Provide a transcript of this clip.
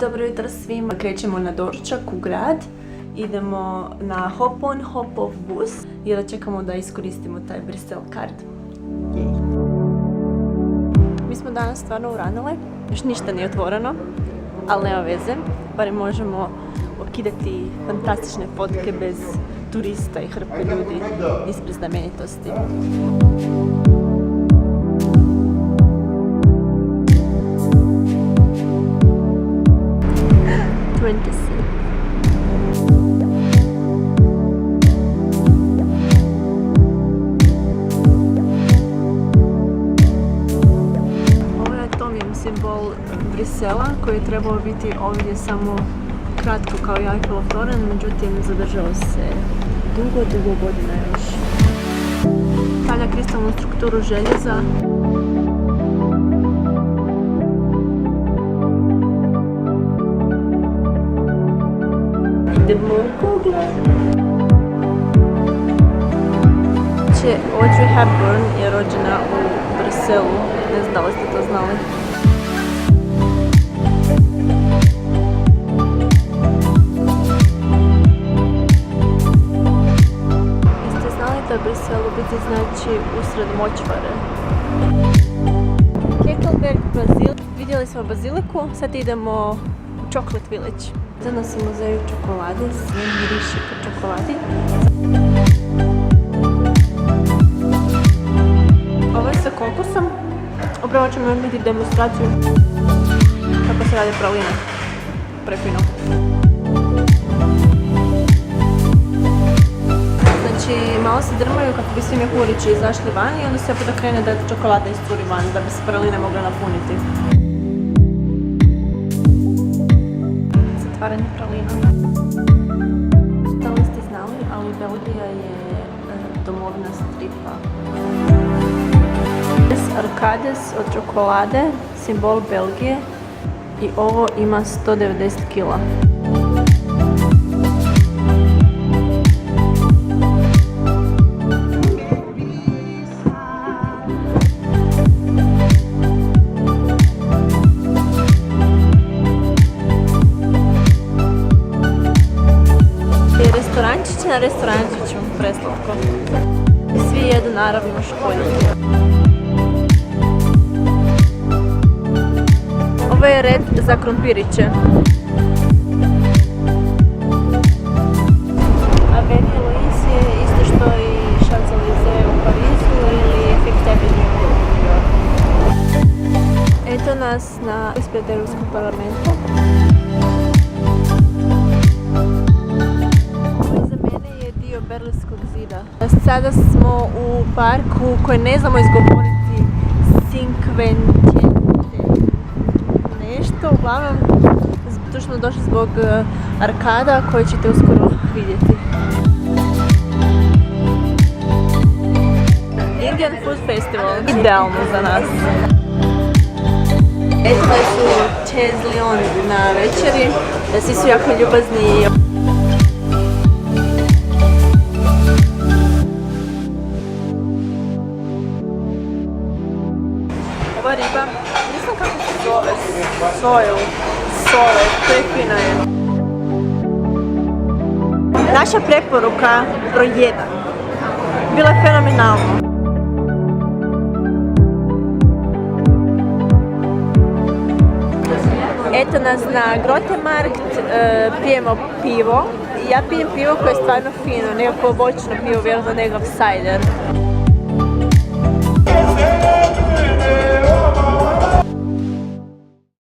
Dobro jutro svima. Krećemo na doručak u grad. Idemo na hop on hop off bus jer čekamo da iskoristimo taj Brisel card. Mi smo danas stvarno uranile. Još ništa nije otvoreno, ali nema veze. Barem možemo okidati fantastične fotke bez turista i hrpe ljudi ispred znamenitosti. Ovo je Tomijin simbol Brisela koji je trebao biti ovdje samo kratko kao i Eiffelov toranj, međutim zadržao se dugo godina još. Stavlja kristalnu strukturu željeza. Idemo u Google. Audrey Hepburn je rođena u Briselu, ne znam da li ste to znali. Jeste znali da Brisel u biti znači usred močvare? Kekelberg, Bazil. Vidjeli smo baziliku, sad idemo u Chocolate Village. Za nas u muzeju čokolade, sve miriši po čokoladi. Ovo je sa kokosom. Upravo ćemo imati demonstraciju kako se rade praline. Prefino. Znači, malo se drmaju kako bi svi mjehurići izašli van i onda se opet krene da čokolada iscuri van, da bi se praline mogle napuniti. Zatvaranje pralina. Da li ste znali, ali Belgija je domovina stripa. Arcades od čokolade, simbol Belgije, i ovo ima 190 kila. Restorančić na restorančiću, preslatko. Svi jedu naravno školjke. Ovo je red za krompiriće. Avenue Louise je isto što i Champs-Élysées u Parizu ili Fifth Avenue u New Yorku. Eto nas ispred Europskog parlamenta. Berlinskog zida. Sada smo u parku koji ne znamo izgovoriti, Cinquecento nešto, uglavnom tu smo došli zbog arkada koje ćete uskoro vidjeti. Indian Food Festival, idealno za nas. Eto da su Chaise Lion na večeri, svi su jako ljubazni. Ova riba, ne znam kako se zove, sole, prefina je. Naša preporuka broj 1. Bila je fenomenalno. Eto nas na Grotemarkt, pijemo pivo. Ja pijem pivo koje je stvarno fino, nekako voćno pivo, vjerojatno nekakav cider.